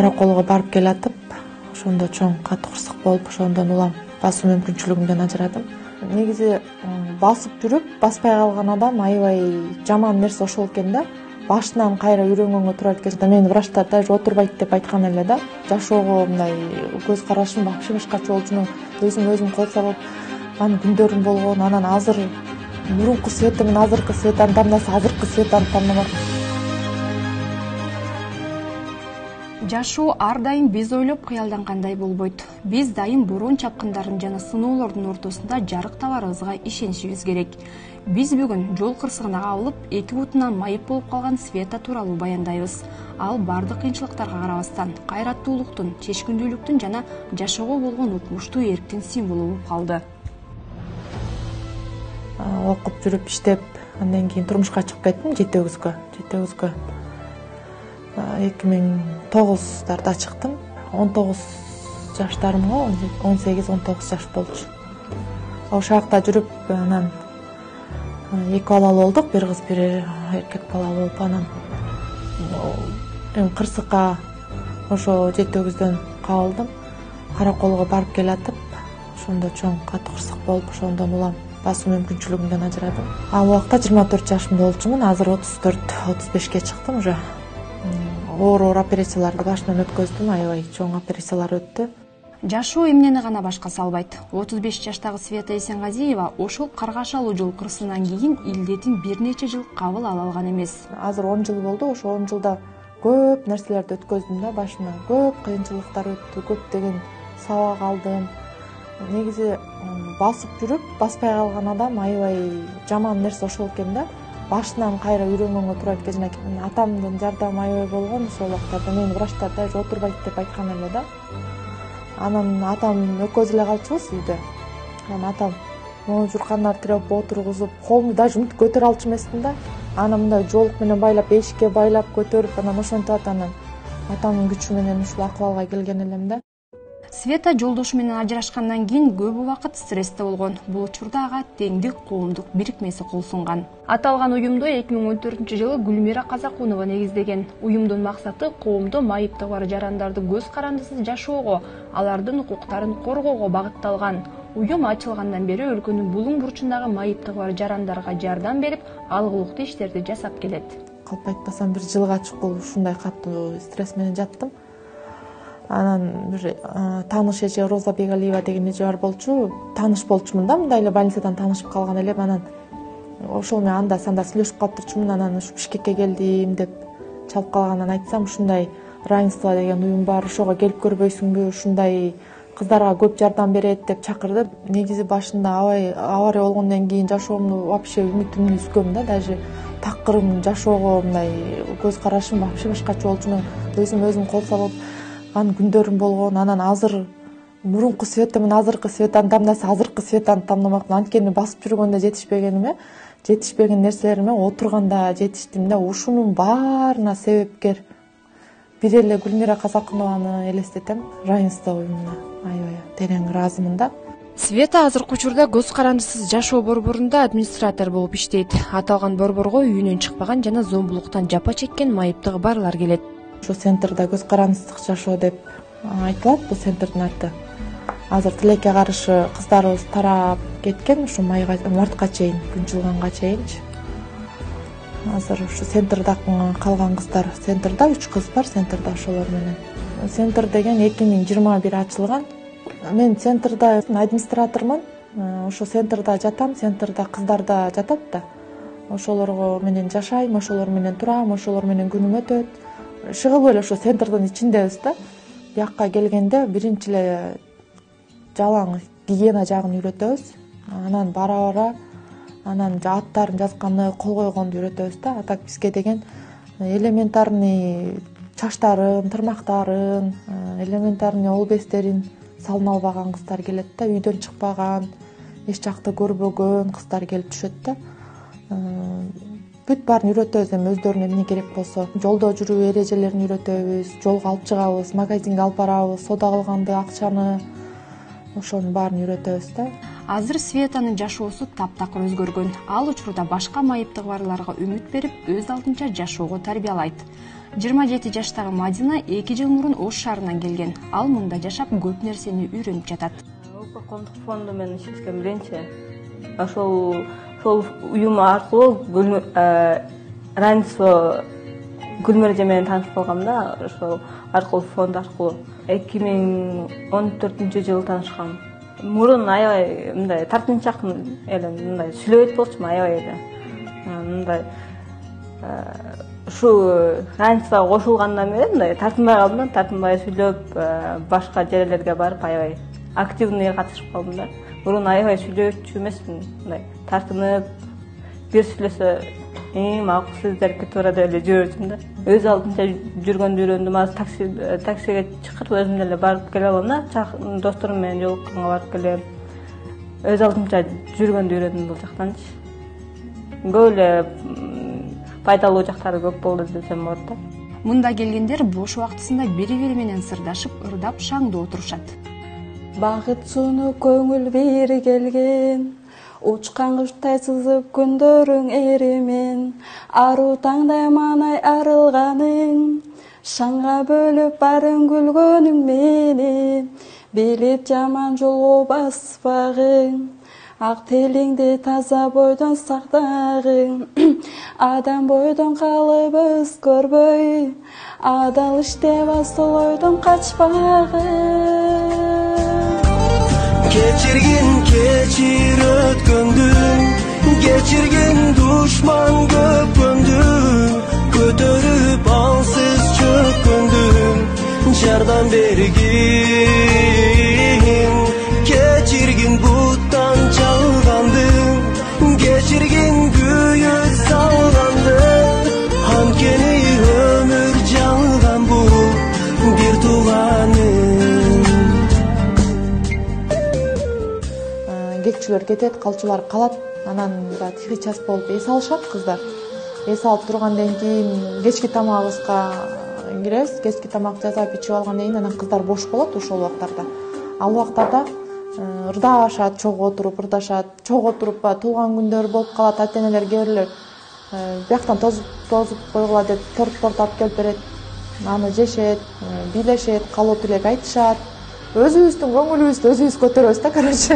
Караколго барып келатып, ошондо чоң катуу кырсык болуп, ошондон улам басуу мүмкүнчүлүгүмдөн ажырадым. Негизи басып жүрүп, баспай калган адам аябай жаман нерсе ошол экен да. Башынан кайра үйрөнгөнгө туура келет. Мени врачтар даже отурбайт деп айткан эле да. Жашоого мындай көз карашым вообще башкача болчу. Өзүм кол салып, анын күндөрүм болгон. Анан азыр мурунку Света менен азыркы Светаны тандаса, азыркы Светаны тандамак. Жашоо ар дайым биз ойлоп кыялдангандай болбойт. Биз дайым борон чапкындарын жана сыноолордун ортосунда жарык табарыбызга ишенишибиз керек. Биз бүгүн жол кырсыгына кабылып, эки бутунан майып болуп калган Света тууралуу баяндайбыз. Ал бардык кыйынчылыктарга карабастан кайраттуулуктун, чечкиндүүлүктүн жана жашоого болгон укмуштуу эрктин символу болуп калды. Окуп жүрүп иштеп, андан кийин турмушка чыгып кеттим жети өгүзгө. 2009 чыктым. 19 жаштарымга, 18-19 жаш болчу. Ошол жакта жүрүп, анан эки балалуу болдук, бир кыз, бир эркек балалуу болуп, анан кырсыкка ошо жети өгүздөн кабылдым. Караколго барып келатып, ошондо чоң катуу кырсык болуп, ошондон улам басуу мүмкүнчүлүгүмдөн ажырадым. Ал убакта 24 жашымда болчумун, азыр 34-35ке чыктым уже. Оор операцияларды башынан өткөздүм, аябай чоң операциялар өттү. Жашоо эмнени гана башка салбайт. 35 жаштагы Света Эсенгазиева ошол каргашалуу жол кырсыгынан кийин илдетин бир нече жыл кабыл ала алган эмес. Азыр 10 жыл болду, ошо 10 жылда көп нерселерди өткөздүм да, башынан көп кыйынчылыктар өттү, көптөгөн сабак алдым. Негизи басып жүрүп, баспай калган адам аябай жаман нерсе ошол экен да. Башынан кайра үйрөнгөнгө туура келет. Атамдын жардамы аябай болгон, ошол убактарда мени врачтар даже отурбайт деп айткан эле да. Анан атам экөөбүз эле калчубуз үйдө. Анан атам могу журкандар тиреп отургузуп, колумду даже мынтип көтөрө алчу эмесмин да. Анан мындай жолук менен байлап, эшикке байлап көтөрүп, анан ошентип анан атамдын күчү менен ушул акыбалга келген элем да. Света жолдошу менен ажырашкандан кийин көп убакыт стрессте болгон. Бул учурда ага Теңдик коомдук бирикмеси кол сунган. Аталган уюмду 2014-жылы Гүлмира Казакунова негиздеген. Уюмдун максаты коомдо майыптыгы бар жарандарды көз карандысыз жашоого, алардын укуктарын коргоого багытталган. Уюм ачылгандан бери өлкөнүн булуң бурчундагы майыптыгы бар жарандарга жардам берип, алгылыктуу иштерди жасап келет. Калп айтпасам, бир жылга чукул ушундай катуу стресс менен жаттым. Анан бир тааныш эже Роза Бегалиева деген эже бар болчу. Тааныш болчумун да, мындай эле больницадан таанышып калган элем. Анан ошол менен анда санда сүйлөшүп калып турчумун. Анан ушу Бишкекке келдим деп чалып калгандан айтсам, ушундай равенство деген уюм бар, ошого келип көрбөйсүңбү, ушундай кыздарга көп жардам берет деп чакырды. Негизи башында авария болгондон кийин жашоомду вообще үмүтүмдү үзгөм да, даже такырым жашоого мындай көз карашым вообще башкача болчу. Өзүм кол салып, анын күндөрүм болгон. Анан азыр мурунку Света менен азыркы Светаны тандаса, азыркы Светаны тандамакмын. Анткени басып жүргөндө жетишпеген нерселериме отурганда жетиштим да. Ушунун баарына себепкер бир эле Гүлмира Казакунованы элестетем, равенство уюмуна аябай терең ыраазымын да. Света азыркы учурда көз карандысыз жашоо борборунда администратор болуп иштейт. Аталган борборго үйүнөн чыкпаган жана зомбулуктан жапа чеккен майыптыгы барлар келет. Ошо центрда көз карандысыздык жашоо деп айтылат, бул центрдин аты. Азыр тилекке каршы кыздарыбыз тарап кеткен, ушу мартка чейин, күн жылганга чейинчи. Азыр ушу центрда калган кыздар, центрда 3 кыз бар, центрда ошолор менен. Центр деген 2021 ачылган. Мен центрда администратормун. Ошо центрда жатам, центрда кыздар да жатат да. Ошолорго менен жашайм, ошолор менен турам, ошолор менен күнүм өтөт. Чыгып эле ошо центрдин ичиндебиз да. Бияка келгенде биринчи эле жалаң гигиена жагын үйрөтөбүз. Анан бара анан аттарын жазганды, кол койгонду үйрөтөбүз да. А так бизге деген элементарный чачтарын, тырмактарын, элементарный ол бестерин салына албаган кыздар келет да. Үйдөн чыкпаган, эч жакты көрбөгөн кыздар келип түшөт да. Бүт баарын үйрөтөбүз, эми өздөрүнө эмне керек болсо. Жолдо жүрүү эрежелерин үйрөтөбүз, жолго алып чыгабыз, магазинге алып барабыз, соода кылганды, акчаны, ошонун баарын үйрөтөбүз да. Азыр Светанын жашоосу таптакыр өзгөргөн. Ал учурда башка майыптыгы барларга үмүт берип, өз алдынча жашоого тарбиялайт. 27 жаштагы Мадина 2 жыл мурун Ош шаарынан келген. Ал мында жашап көп нерсени үйрөнүп жатат. Улуттук коомдук фонду менен иштешкен биринчи. Ошол уюм аркылуу равенство Гүлмүрөжө менен таанышып калгам да. Ошол аркылуу фонд аркылуу 2014-жылы таанышкам. Мурун аябай мындай тартынчак эле мындай сүйлөбөйт болчумун аябай эле. Мындай ушу равенствого кошулгандан бери мындай тартынбай калдым, тартынбай сүйлөп, башка жерлерге барып аябай активный катышып калдым да. Мурун аябай сүйлөөчү эмесмин, мындай тартынып бир сүйлөсө макул сөздөр кетип барат эле жүрчүмүн да. Өз алдынча жүргөндү үйрөндүм. Азыр таксиге чакырып өзүм деле барып келе алам да. Досторум менен жолукканга барып келем. Өз алдынча жүргөндү үйрөндүм бул жактанчы. Көп эле пайдалуу жактары көп болду десем болот да. Мында келгендер бош убактысында бири-бири менен сырдашып, ырдап, шаңдуу отурушат. Багыт сууну көңүл бири келген, учкан куштай сызып күндөрүң эримен, аруу таңдай манай арылганың, шаңга бөлүп барын күлгөнүң мени, билип жаман жолго баспагың, ак тилиңди таза бойдон сактагың, адам бойдон калып өзгөрбөй, адал иштеп асыл ойдон качпагың. Keçir ötkөndүң, geçirgin duşman köpkөndүң, көтөрүп алсыз чөккөндүң, жардам бергин. Keçirgin буттан чалгандың, geçirgin күйүп салгандың, анткени өмүр жалган бул бир тууганың. Кекчилер кетет, калчулар калат. Анан да тихий час болуп эс алышат кыздар. Эс алып тургандан кийин кечки тамагыбызга киребиз. Кечки тамак жасап ичип алгандан кийин анан кыздар бош болот ошол убактарда. Ал убактарда ырдашат, чогуу отуруп ырдашат. Чогуу отуруп туулган күндөр болуп калат. Ата-энелер кээ бирлер бияктан тозуп койгула деп торт алып келип берет. Аны жешет, бийлешет, калоо тилек айтышат. Өзүбүздүн көңүлүбүздү өзүбүз көтөрөбүз да, короче.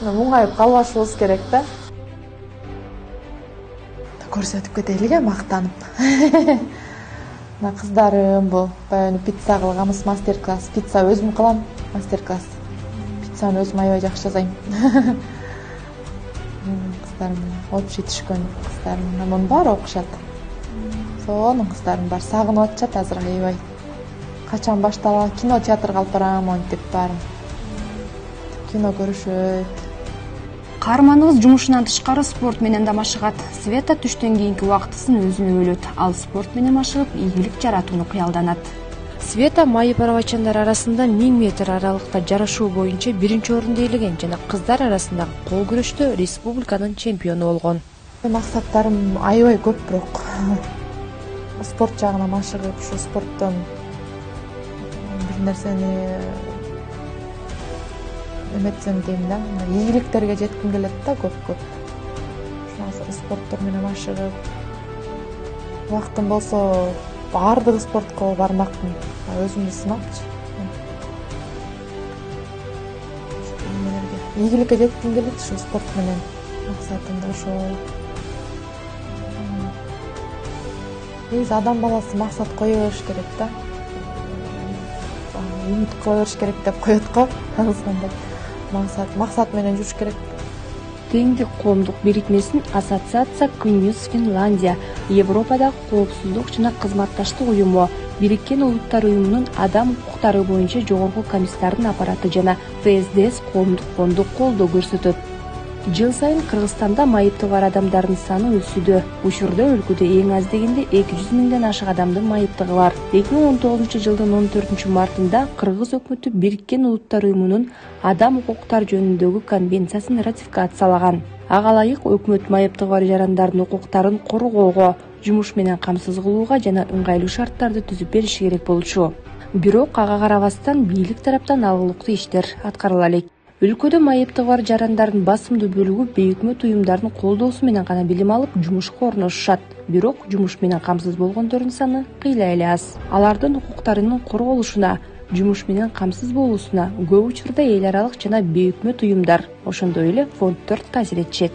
Муңайып калбашыбыз керек да. Көрсөтүп кетелиге мактанып. Мына кыздарым бул баягы пицца кылганбыз, мастер-класс. Пицца өзүм кылам, мастер-класс. Пиццаны өзүм аябай жакшы жасайм. Кыздарым общий түшкөн кыздарым, мунун баары окушат. Сонун кыздарым бар, сагынып атышат азыр аябай. Качан башталат, кино театрга алып барам, монтип баарын. Кино көрүшөт. Каарманыбыз жумушунан тышкары спорт менен да машыгат. Света түштөн кийинки убактысын өзүнө бөлөт. Ал спорт менен машыгып, ийгилик жаратууну кыялданат. Света майып арабачандар арасында 1000 метр аралыкта жарышуу боюнча биринчи орунду ээлеген жана кыздар арасындагы кол күрөштө республиканын чемпиону болгон. Максаттарым аябай көп, бирок спорт жагына машыгып, ушу спорттон нерсени эметсем дейм да, ийгиликтерге жетким келет да көп. Ошо спорттор менен машыгып, убактым болсо баардык спортко бармакмын, өзүмдү сынапчы. Ийгиликке жетким келет ушу спорт менен, максатым да ошол. Биз адам баласы максат кое бериш керек да. Үмүт кыла бериш керек деп коет го. Андай максат менен жүрүш керек. Теңдик коомдук бирикмесин ассоциация Күнүс Финляндия, Европадагы коопсуздук жана кызматташтык уюму, Бириккен Улуттар уюмунун адам укуктары боюнча жогорку комиссарынын аппараты жана ФСДС коомдук фонду колдоо көрсөтөт. Жыл сайын Кыргызстанда майыпты бар адамдардын саны өсүүдө. Учурда өлкөдө эң аз дегенде 200 миңден ашык адамдын майыптыгы бар. 2019-жылдын 14-мартында Кыргыз өкмөтү Бириккен Улуттар уюмунун адам укуктары жөнүндөгү конвенциясын ратификациялаган. Ага ылайык өкмөт майыптыгы бар жарандардын укуктарын коргоого, жумуш менен камсыз кылууга жана ыңгайлуу шарттарды түзүп бериши керек болчу. Бирок ага карабастан бийлик тараптан алгылыктуу иштер аткарыла элек. Өлкөдө майыптыгы бар жарандардын басымдуу бөлүгү бейөкмөт уюмдардын колдоосу менен гана билим алып жумушка орношушат. Бирок жумуш менен камсыз болгондордун саны кыйла эле аз. Алардын укуктарынын корголушуна, жумуш менен камсыз болуусуна көп учурда эл аралык жана бейөкмөт уюмдар, ошондой эле фонддор таасир этишет.